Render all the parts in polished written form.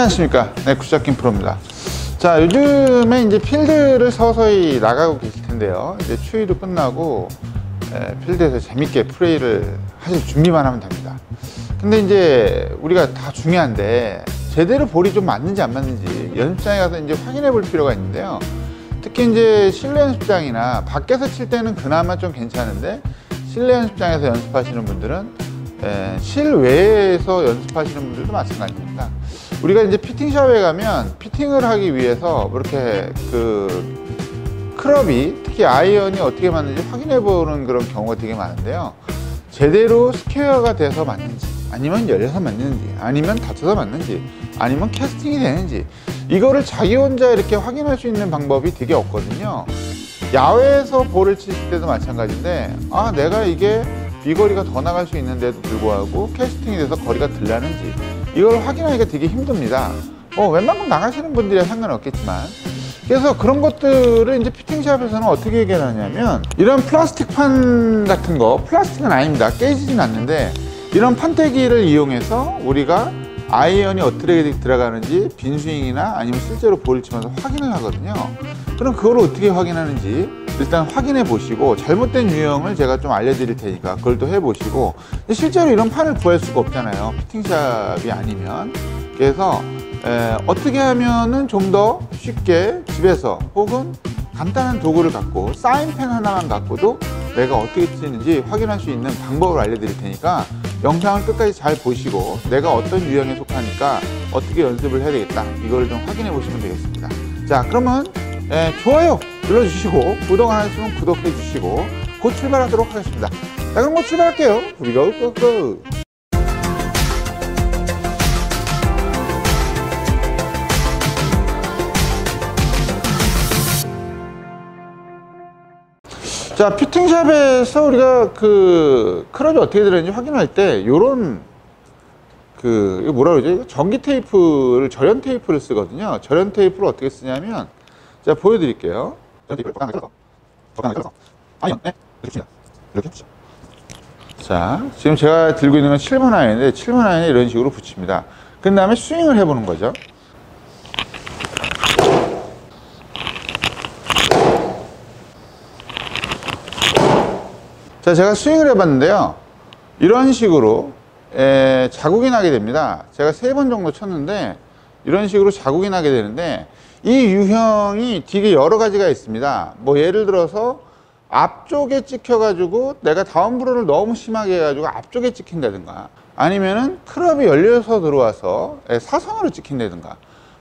안녕하십니까. 네, 굿잡김 프로입니다. 자, 요즘에 이제 필드를 서서히 나가고 계실 텐데요. 이제 추위도 끝나고 필드에서 재밌게 플레이를 하실 준비만 하면 됩니다. 근데 이제 우리가 다 중요한데 제대로 볼이 좀 맞는지 안 맞는지 연습장에 가서 이제 확인해 볼 필요가 있는데요. 특히 이제 실내 연습장이나 밖에서 칠 때는 그나마 좀 괜찮은데 실내 연습장에서 연습하시는 분들은 실외에서 연습하시는 분들도 마찬가지입니다. 우리가 이제 피팅샵에 가면 피팅을 하기 위해서 이렇게 클럽이 특히 아이언이 어떻게 맞는지 확인해 보는 그런 경우가 되게 많은데요. 제대로 스퀘어가 돼서 맞는지, 아니면 열려서 맞는지, 아니면 닫혀서 맞는지, 아니면 캐스팅이 되는지, 이거를 자기 혼자 이렇게 확인할 수 있는 방법이 되게 없거든요. 야외에서 볼을 치실 때도 마찬가지인데, 아, 내가 이게 비거리가 더 나갈 수 있는데도 불구하고 캐스팅이 돼서 거리가 덜 나는지, 이걸 확인하기가 되게 힘듭니다. 웬만큼 나가시는 분들이야 상관없겠지만, 그래서 그런 것들을 이제 피팅샵에서는 어떻게 해결하냐면, 이런 플라스틱 판 같은 거, 플라스틱은 아닙니다. 깨지진 않는데, 이런 판때기를 이용해서 우리가 아이언이 어떻게 들어가는지 빈스윙이나 아니면 실제로 볼을 치면서 확인을 하거든요. 그럼 그걸 어떻게 확인하는지 일단 확인해 보시고, 잘못된 유형을 제가 좀 알려드릴 테니까 그걸 또 해보시고, 실제로 이런 판을 구할 수가 없잖아요, 피팅샵이 아니면. 그래서 어떻게 하면은 좀 더 쉽게 집에서 혹은 간단한 도구를 갖고 사인펜 하나만 갖고도 내가 어떻게 치는지 확인할 수 있는 방법을 알려드릴 테니까 영상을 끝까지 잘 보시고, 내가 어떤 유형에 속하니까 어떻게 연습을 해야 되겠다, 이걸 좀 확인해 보시면 되겠습니다. 자, 그러면 좋아요 눌러주시고, 구독 안 하셨으면 구독해 주시고, 곧 출발하도록 하겠습니다. 자, 그럼 출발할게요. 우리가 고고. 자, 피팅샵에서 우리가 클럽이 어떻게 들어있는지 확인할 때 요런 이거 뭐라 그러죠? 이거 전기 테이프를, 절연 테이프를 쓰거든요. 절연 테이프를 어떻게 쓰냐면, 제가 보여드릴게요. 절연 테이프를 적당하게 아니요, 네, 이렇게 붙여. 자, 지금 제가 들고 있는 건 7번 아이언인데 7번 아이언에 이런 식으로 붙입니다. 그 다음에 스윙을 해보는 거죠. 자, 제가 스윙을 해봤는데요. 이런 식으로 자국이 나게 됩니다. 제가 3번 정도 쳤는데 이런 식으로 자국이 나게 되는데, 이 유형이 되게 여러 가지가 있습니다. 뭐 예를 들어서 앞쪽에 찍혀가지고 내가 다운브로를 너무 심하게 해가지고 앞쪽에 찍힌다든가, 아니면은 클럽이 열려서 들어와서 사선으로 찍힌다든가,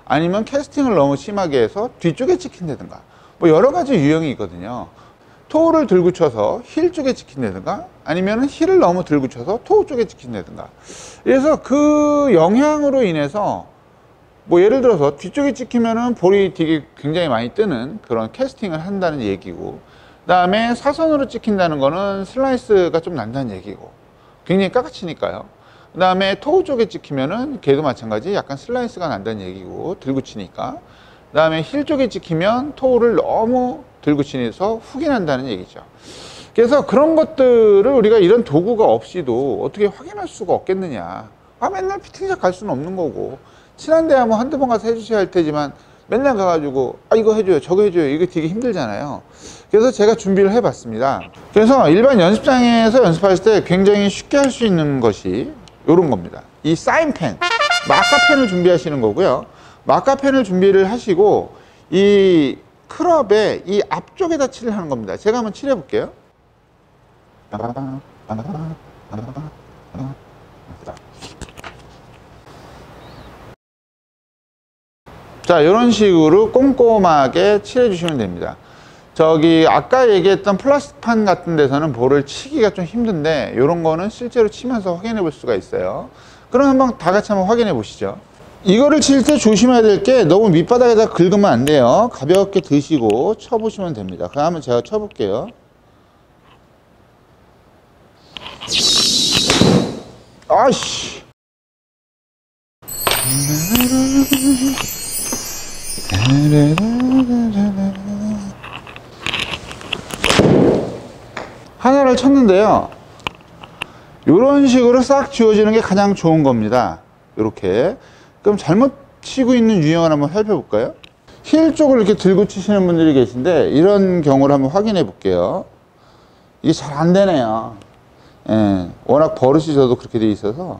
아니면 캐스팅을 너무 심하게 해서 뒤쪽에 찍힌다든가, 뭐 여러 가지 유형이 있거든요. 토우를 들고 쳐서 힐 쪽에 찍힌다든가, 아니면 힐을 너무 들고 쳐서 토우 쪽에 찍힌다든가. 그래서 그 영향으로 인해서 뭐 예를 들어서 뒤쪽에 찍히면은 볼이 되게 굉장히 많이 뜨는 그런 캐스팅을 한다는 얘기고, 그 다음에 사선으로 찍힌다는 거는 슬라이스가 좀 난다는 얘기고, 굉장히 깎아치니까요. 그 다음에 토우 쪽에 찍히면은 걔도 마찬가지 약간 슬라이스가 난다는 얘기고, 들고 치니까. 그 다음에 힐 쪽에 찍히면 토우를 너무 들고 치면서 훅이 난다는 얘기죠. 그래서 그런 것들을 우리가 이런 도구가 없이도 어떻게 확인할 수가 없겠느냐. 맨날 피팅샵 갈 수는 없는 거고, 친한 데야 뭐 한두 번 가서 해주셔야 할 테지만 맨날 가가지고 이거 해줘요 저거 해줘요, 이게 되게 힘들잖아요. 그래서 제가 준비를 해봤습니다. 그래서 일반 연습장에서 연습하실 때 굉장히 쉽게 할 수 있는 것이 이런 겁니다. 이 사인펜, 마카펜을 준비하시는 거고요. 마카펜을 준비를 하시고, 이 클럽의 이 앞쪽에다 칠을 하는 겁니다. 제가 한번 칠해 볼게요. 자, 이런 식으로 꼼꼼하게 칠해 주시면 됩니다. 저기 아까 얘기했던 플라스틱판 같은 데서는 볼을 치기가 좀 힘든데, 이런 거는 실제로 치면서 확인해 볼 수가 있어요. 그럼 한번 다 같이 한번 확인해 보시죠. 이거를 칠 때 조심해야 될 게, 너무 밑바닥에다 긁으면 안 돼요. 가볍게 드시고 쳐보시면 됩니다. 그럼 한번 제가 쳐볼게요. 아씨. 하나를 쳤는데요. 이런 식으로 싹 지워지는 게 가장 좋은 겁니다. 이렇게. 그럼 잘못 치고 있는 유형을 한번 살펴볼까요? 힐 쪽을 이렇게 들고 치시는 분들이 계신데 이런 경우를 한번 확인해 볼게요. 이게 잘 안 되네요. 예, 워낙 버릇이 저도 그렇게 돼 있어서.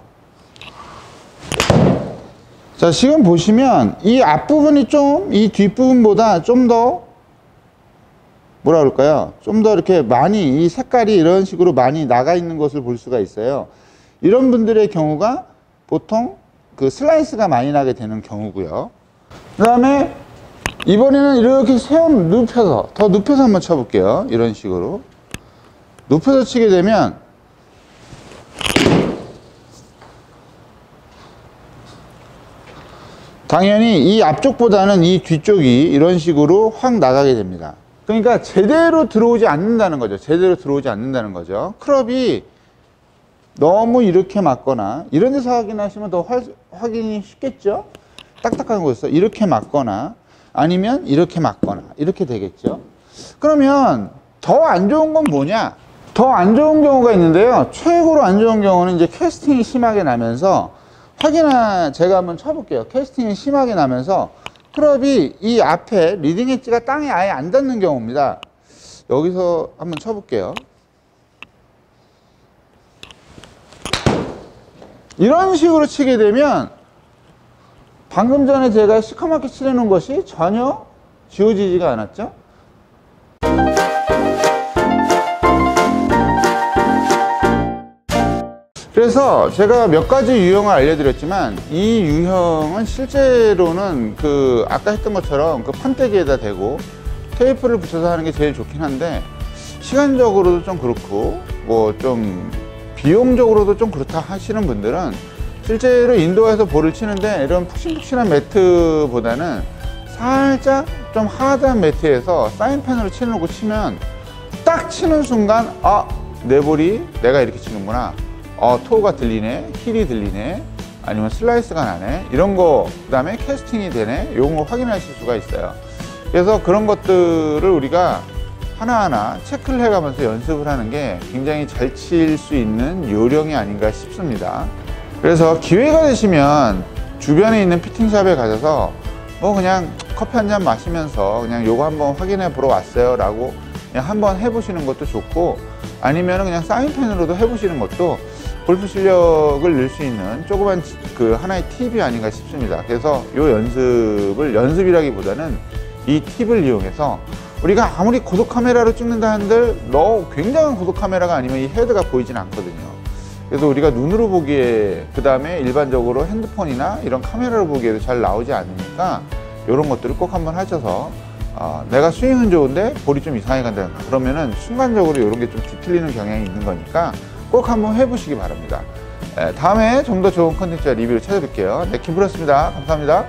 자, 지금 보시면 이 앞부분이 좀 이 뒷부분보다 좀 더 뭐라 그럴까요? 좀 더 이렇게 많이 이 색깔이 이런 식으로 많이 나가 있는 것을 볼 수가 있어요. 이런 분들의 경우가 보통 그 슬라이스가 많이 나게 되는 경우고요. 그 다음에 이번에는 이렇게 눕혀서 더 눕혀서 한번 쳐볼게요. 이런 식으로 눕혀서 치게 되면 당연히 이 앞쪽보다는 이 뒤쪽이 이런 식으로 확 나가게 됩니다. 그러니까 제대로 들어오지 않는다는 거죠. 제대로 들어오지 않는다는 거죠. 클럽이 너무 이렇게 맞거나 이런 데서 확인하시면 더 확인이 쉽겠죠. 딱딱한 곳에서 이렇게 맞거나 아니면 이렇게 맞거나 이렇게 되겠죠. 그러면 더 안 좋은 건 뭐냐? 더 안 좋은 경우가 있는데요. 최고로 안 좋은 경우는 이제 캐스팅이 심하게 나면서 제가 한번 쳐볼게요. 캐스팅이 심하게 나면서 클럽이 이 앞에 리딩 엣지가 땅에 아예 안 닿는 경우입니다. 여기서 한번 쳐볼게요. 이런 식으로 치게 되면 방금 전에 제가 시커멓게 칠해놓은 것이 전혀 지워지지가 않았죠. 그래서 제가 몇 가지 유형을 알려드렸지만 이 유형은 실제로는 그 아까 했던 것처럼 그 판때기에다 대고 테이프를 붙여서 하는 게 제일 좋긴 한데 시간적으로도 좀 그렇고 뭐 좀 비용적으로도 좀 그렇다 하시는 분들은 실제로 인도에서 볼을 치는데 이런 푹신푹신한 매트보다는 살짝 좀 하드한 매트에서 사인펜으로 치놓고 치면 딱 치는 순간 내 볼이 내가 이렇게 치는구나, 토가 들리네, 힐이 들리네, 아니면 슬라이스가 나네, 이런 거, 그 다음에 캐스팅이 되네, 이런 거 확인하실 수가 있어요. 그래서 그런 것들을 우리가 하나하나 체크를 해가면서 연습을 하는 게 굉장히 잘 칠 수 있는 요령이 아닌가 싶습니다. 그래서 기회가 되시면 주변에 있는 피팅샵에 가셔서 뭐 그냥 커피 한 잔 마시면서 그냥 요거 한번 확인해 보러 왔어요 라고 그냥 한번 해보시는 것도 좋고, 아니면 그냥 사인펜으로도 해보시는 것도 골프 실력을 늘 수 있는 조그만 그 하나의 팁이 아닌가 싶습니다. 그래서 요 연습이라기보다는 이 팁을 이용해서 우리가 아무리 고속 카메라로 찍는다 한들 굉장한 고속 카메라가 아니면 이 헤드가 보이진 않거든요. 그래서 우리가 눈으로 보기에, 그 다음에 일반적으로 핸드폰이나 이런 카메라로 보기에도 잘 나오지 않으니까 이런 것들을 꼭 한번 하셔서 내가 스윙은 좋은데 볼이 좀 이상하게 간다, 그러면은 순간적으로 이런 게 좀 뒤틀리는 경향이 있는 거니까 꼭 한번 해보시기 바랍니다. 다음에 좀 더 좋은 컨텐츠와 리뷰를 찾아뵐게요. 네, 김프로였습니다. 감사합니다.